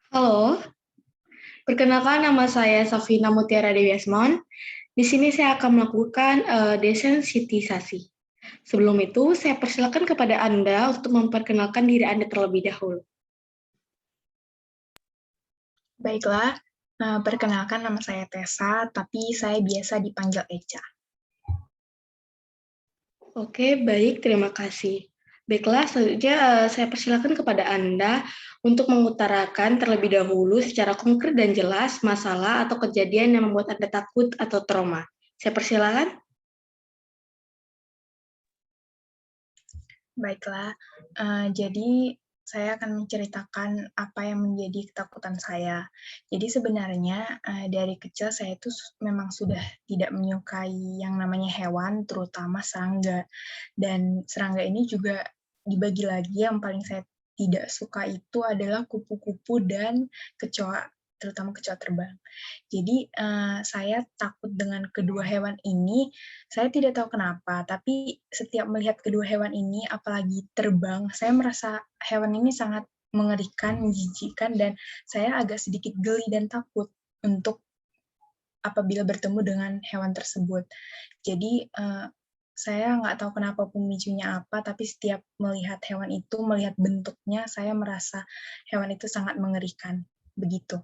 Halo, perkenalkan nama saya Safina Mutiara Dewi Asmon. Di sini saya akan melakukan desensitisasi. Sebelum itu, saya persilakan kepada Anda untuk memperkenalkan diri Anda terlebih dahulu. Baiklah, perkenalkan nama saya Tessa, tapi saya biasa dipanggil Eca. Oke, baik, terima kasih. Baiklah, selanjutnya saya persilakan kepada Anda untuk mengutarakan terlebih dahulu secara konkret dan jelas masalah atau kejadian yang membuat Anda takut atau trauma. Saya persilakan. Baiklah, jadi saya akan menceritakan apa yang menjadi ketakutan saya. Jadi sebenarnya dari kecil saya itu memang sudah tidak menyukai yang namanya hewan, terutama serangga. Dan serangga ini juga dibagi lagi, yang paling saya tidak suka itu adalah kupu-kupu dan kecoa, terutama kecoa terbang. Jadi saya takut dengan kedua hewan ini. Saya tidak tahu kenapa, tapi setiap melihat kedua hewan ini, apalagi terbang, saya merasa hewan ini sangat mengerikan, menjijikkan, dan saya agak sedikit geli dan takut untuk apabila bertemu dengan hewan tersebut. Jadi saya nggak tahu kenapa pemicunya apa, tapi setiap melihat hewan itu, melihat bentuknya, saya merasa hewan itu sangat mengerikan. Begitu.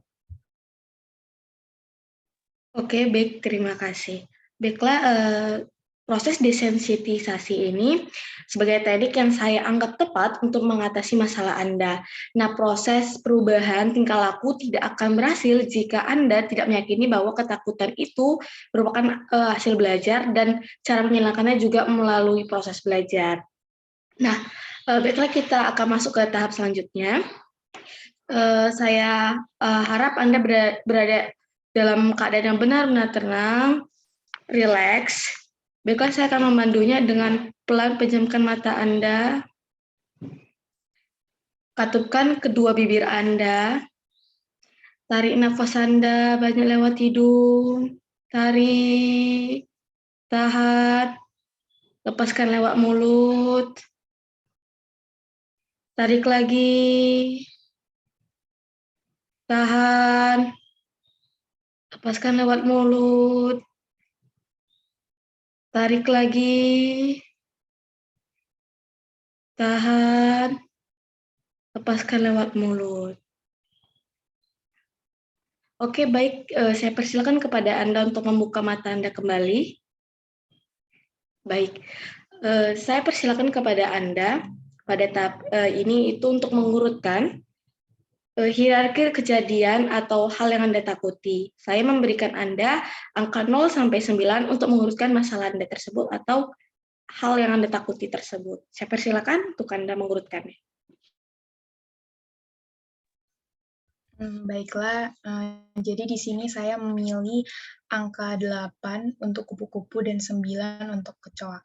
Oke, baik, terima kasih. Baiklah, proses desensitisasi ini sebagai teknik yang saya anggap tepat untuk mengatasi masalah Anda. Nah, proses perubahan tingkah laku tidak akan berhasil jika Anda tidak meyakini bahwa ketakutan itu merupakan hasil belajar dan cara menghilangkannya juga melalui proses belajar. Nah, baiklah kita akan masuk ke tahap selanjutnya. Saya harap Anda berada dalam keadaan yang benar-benar tenang, rileks. Baiklah, saya akan membantunya dengan pelan pejamkan mata Anda, katupkan kedua bibir Anda, tarik nafas Anda banyak lewat hidung, tarik, tahan, lepaskan lewat mulut, tarik lagi, tahan, lepaskan lewat mulut, tarik lagi, tahan, lepaskan lewat mulut. Oke, baik. Saya persilakan kepada Anda untuk membuka mata Anda kembali. Baik. Saya persilakan kepada Anda pada tahap ini itu untuk mengurutkan hierarki kejadian atau hal yang Anda takuti. Saya memberikan Anda angka 0 sampai 9 untuk mengurutkan masalah Anda tersebut atau hal yang Anda takuti tersebut. Saya persilakan untuk Anda mengurutkannya. Baiklah, jadi di sini saya memilih angka 8 untuk kupu-kupu dan 9 untuk kecoa.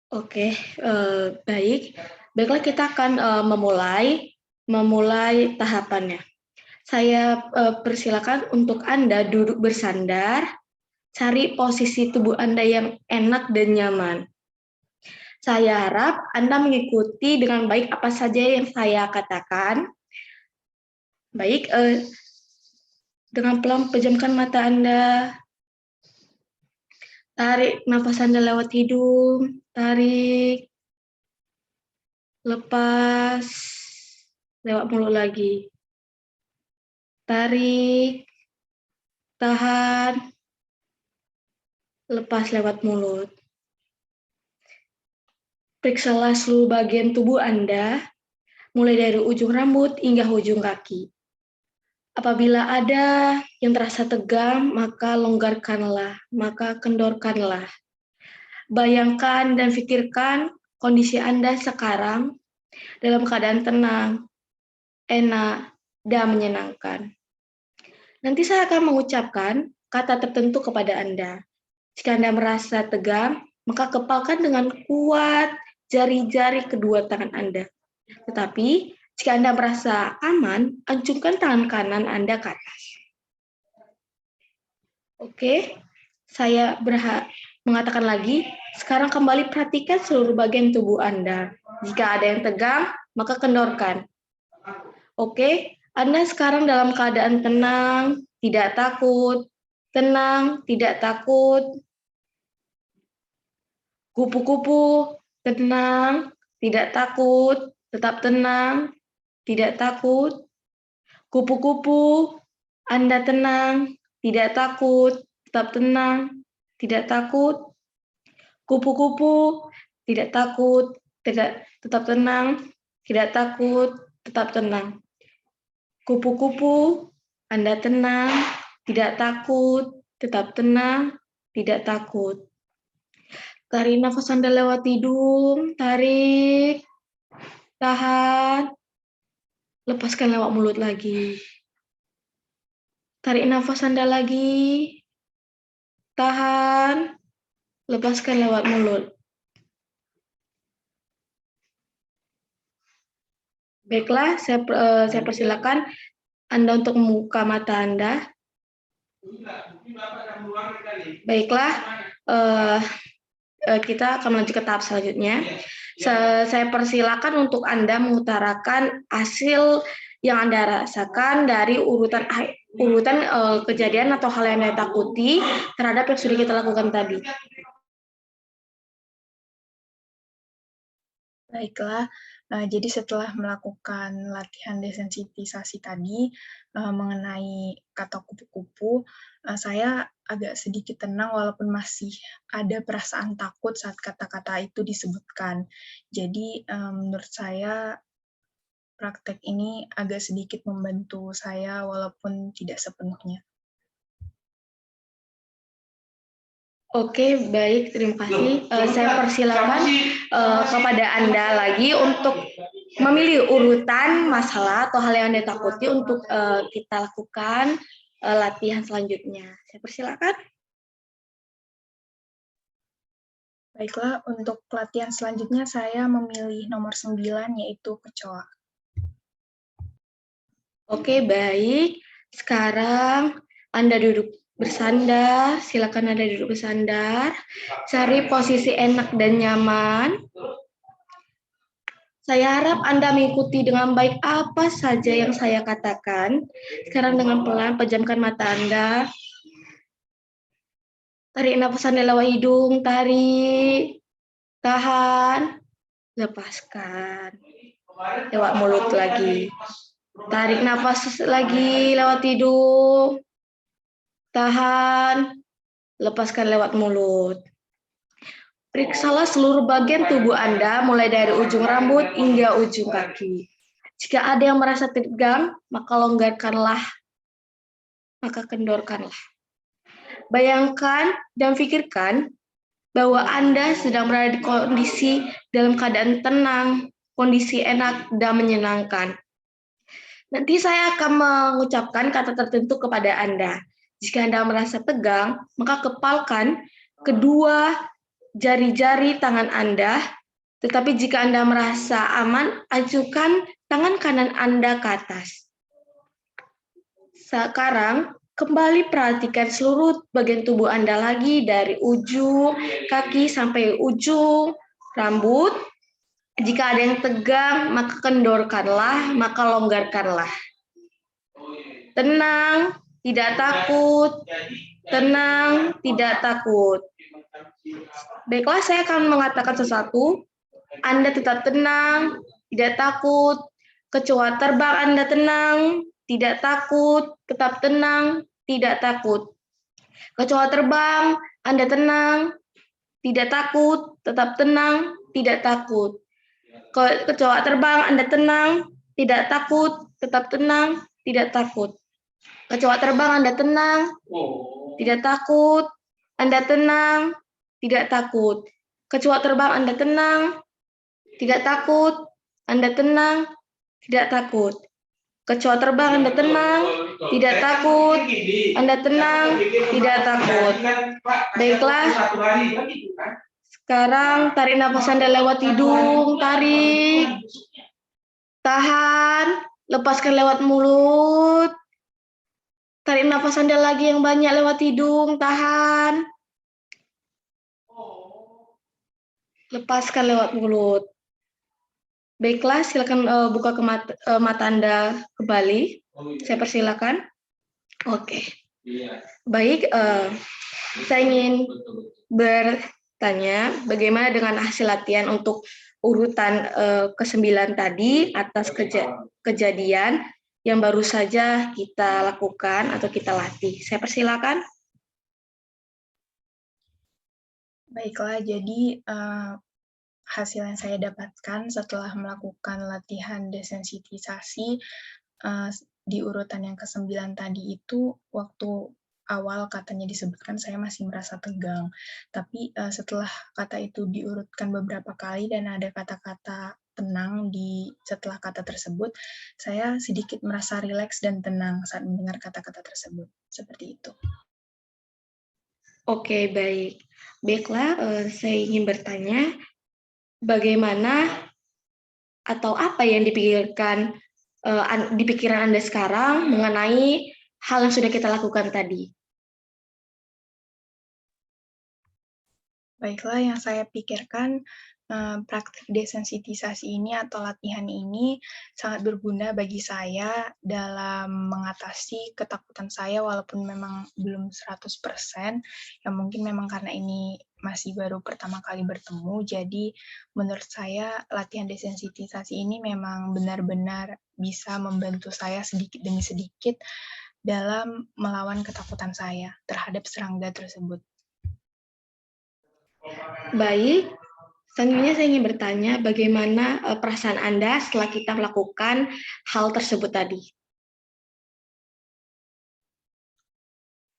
Oke, baik. Baiklah, kita akan memulai tahapannya. Saya persilakan untuk Anda duduk bersandar, cari posisi tubuh Anda yang enak dan nyaman. Saya harap Anda mengikuti dengan baik apa saja yang saya katakan. Baik, dengan pelan pejamkan mata Anda, tarik nafas Anda lewat hidung, tarik, lepas, lewat mulut lagi. Tarik, tahan, lepas lewat mulut. Periksalah seluruh bagian tubuh Anda, mulai dari ujung rambut hingga ujung kaki. Apabila ada yang terasa tegang, maka longgarkanlah, maka kendorkanlah. Bayangkan dan pikirkan kondisi Anda sekarang dalam keadaan tenang, enak, dan menyenangkan. Nanti saya akan mengucapkan kata tertentu kepada Anda. Jika Anda merasa tegang, maka kepalkan dengan kuat jari-jari kedua tangan Anda. Tetapi, jika Anda merasa aman, acungkan tangan kanan Anda ke atas. Oke, saya mengatakan lagi, sekarang kembali perhatikan seluruh bagian tubuh Anda. Jika ada yang tegang, maka kendorkan. Oke, Anda sekarang dalam keadaan tenang, tidak takut. Tenang, tidak takut. Kupu-kupu, tenang, tidak takut. Tetap tenang, tidak takut. Kupu-kupu, Anda tenang, tidak takut. Tetap tenang, tidak takut. Kupu-kupu, tidak takut, tetap tenang, tidak takut, tetap tenang. Kupu-kupu, Anda tenang, tidak takut, tetap tenang, tidak takut. Tarik nafas Anda lewat hidung, tarik, tahan, lepaskan lewat mulut lagi. Tarik nafas Anda lagi, tahan, lepaskan lewat mulut. Baiklah, saya persilakan Anda untuk membuka mata Anda. Baiklah, kita akan melanjut ke tahap selanjutnya. Saya persilakan untuk Anda mengutarakan hasil yang Anda rasakan dari urutan kejadian atau hal yang Anda takuti terhadap yang sudah kita lakukan tadi. Baiklah, jadi setelah melakukan latihan desensitisasi tadi mengenai kata kupu-kupu, saya agak sedikit tenang walaupun masih ada perasaan takut saat kata-kata itu disebutkan. Jadi menurut saya praktek ini agak sedikit membantu saya walaupun tidak sepenuhnya. Oke, baik, terima kasih. Saya persilakan kepada Anda lagi untuk memilih urutan masalah atau hal yang Anda takuti untuk kita lakukan latihan selanjutnya. Saya persilakan. Baiklah, untuk latihan selanjutnya saya memilih nomor 9, yaitu kecoa. Oke, baik. Sekarang Anda duduk bersandar, silakan Anda duduk bersandar. Cari posisi enak dan nyaman. Saya harap Anda mengikuti dengan baik apa saja yang saya katakan. Sekarang dengan pelan pejamkan mata Anda. Tarik nafas Anda lewat hidung, tarik, tahan, lepaskan. Lewat mulut lagi. Tarik nafas lagi lewat hidung, tahan, lepaskan lewat mulut. Periksalah seluruh bagian tubuh Anda, mulai dari ujung rambut hingga ujung kaki. Jika ada yang merasa tegang, maka longgarkanlah, maka kendorkanlah. Bayangkan dan pikirkan bahwa Anda sedang berada di kondisi dalam keadaan tenang, kondisi enak dan menyenangkan. Nanti saya akan mengucapkan kata tertentu kepada Anda. Jika Anda merasa tegang, maka kepalkan kedua jari-jari tangan Anda. Tetapi jika Anda merasa aman, ajukan tangan kanan Anda ke atas. Sekarang, kembali perhatikan seluruh bagian tubuh Anda lagi dari ujung kaki sampai ujung rambut. Jika ada yang tegang, maka kendorkanlah, maka longgarkanlah. Tenang, tidak takut. Tenang, tidak takut. Baiklah, saya akan mengatakan sesuatu. Anda tetap tenang, tidak takut. Kecoa terbang Anda tenang, tidak takut, tetap tenang, tidak takut. Kecoa terbang, Anda tenang, tidak takut, tetap tenang, tidak takut. Kecoa terbang, Anda tenang, tidak takut, tetap tenang, tidak takut. Kecoa terbang, Anda tenang, tidak takut, Anda tenang, tidak takut. Kecoa terbang, Anda tenang, tidak takut, Anda tenang, tidak takut. Kecoa terbang, Anda tenang, tidak takut, Anda tenang, tidak takut. Baiklah, sekarang tarik nafas Anda lewat hidung, tarik, tahan, lepaskan lewat mulut. Tarik nafas Anda lagi yang banyak lewat hidung, tahan. Lepaskan lewat mulut. Baiklah, silakan buka mata Anda kembali. Saya persilakan. Oke. Baik, saya ingin bertanya, bagaimana dengan hasil latihan untuk urutan ke-9 tadi atas kejadian yang baru saja kita lakukan atau kita latih. Saya persilakan. Baiklah, jadi hasil yang saya dapatkan setelah melakukan latihan desensitisasi di urutan yang ke-9 tadi itu, waktu awal katanya disebutkan saya masih merasa tegang. Tapi setelah kata itu diurutkan beberapa kali dan ada kata-kata tenang setelah kata tersebut, saya sedikit merasa rileks dan tenang saat mendengar kata-kata tersebut. Seperti itu. Oke, baik. Baiklah, saya ingin bertanya, bagaimana atau apa yang dipikirkan di pikiran Anda sekarang mengenai hal yang sudah kita lakukan tadi? Baiklah, yang saya pikirkan praktik desensitisasi ini atau latihan ini sangat berguna bagi saya dalam mengatasi ketakutan saya walaupun memang belum 100%, ya mungkin memang karena ini masih baru pertama kali bertemu, jadi menurut saya latihan desensitisasi ini memang benar-benar bisa membantu saya sedikit demi sedikit dalam melawan ketakutan saya terhadap serangga tersebut. Baik, selanjutnya saya ingin bertanya bagaimana perasaan Anda setelah kita melakukan hal tersebut tadi?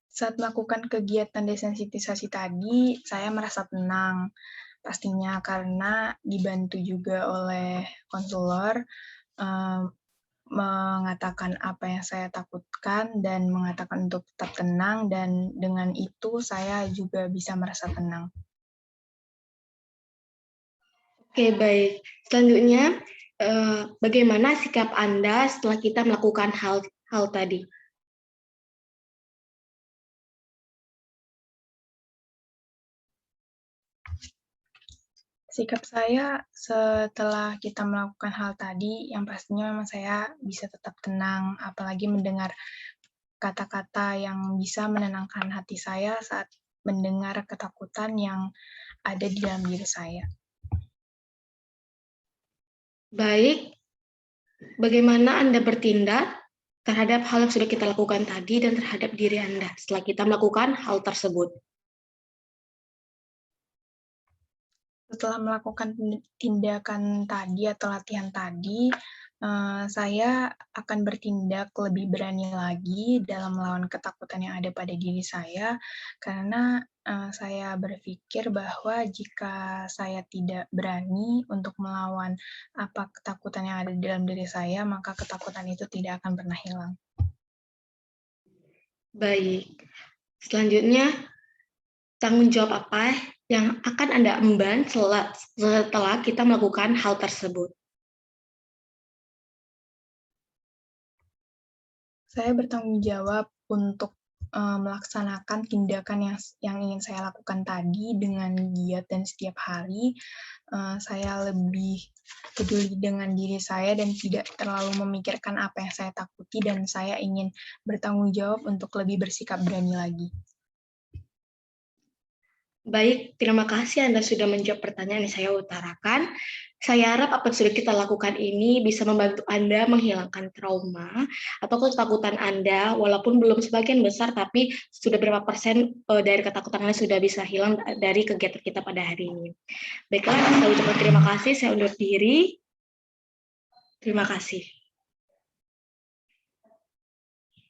Saat melakukan kegiatan desensitisasi tadi, saya merasa tenang, pastinya karena dibantu juga oleh konselor, mengatakan apa yang saya takutkan dan mengatakan untuk tetap tenang, dan dengan itu saya juga bisa merasa tenang. Oke, baik. Selanjutnya, bagaimana sikap Anda setelah kita melakukan hal tadi? Sikap saya setelah kita melakukan hal tadi, yang pastinya memang saya bisa tetap tenang, apalagi mendengar kata-kata yang bisa menenangkan hati saya saat mendengar ketakutan yang ada di dalam diri saya. Baik, bagaimana Anda bertindak terhadap hal yang sudah kita lakukan tadi dan terhadap diri Anda setelah kita melakukan hal tersebut? Setelah melakukan tindakan tadi atau latihan tadi, saya akan bertindak lebih berani lagi dalam melawan ketakutan yang ada pada diri saya, karena saya berpikir bahwa jika saya tidak berani untuk melawan apa ketakutan yang ada di dalam diri saya, maka ketakutan itu tidak akan pernah hilang. Baik, selanjutnya tanggung jawab apa yang akan Anda emban setelah kita melakukan hal tersebut? Saya bertanggung jawab untuk melaksanakan tindakan yang ingin saya lakukan tadi dengan giat dan setiap hari. Saya lebih peduli dengan diri saya dan tidak terlalu memikirkan apa yang saya takuti, dan saya ingin bertanggung jawab untuk lebih bersikap berani lagi. Baik, terima kasih Anda sudah menjawab pertanyaan yang saya utarakan. Saya harap apa yang sudah kita lakukan ini bisa membantu Anda menghilangkan trauma atau ketakutan Anda, walaupun belum sebagian besar, tapi sudah berapa persen dari ketakutan Anda sudah bisa hilang dari kegiatan kita pada hari ini. Baiklah, saya ucapkan terima kasih, saya undur diri. Terima kasih.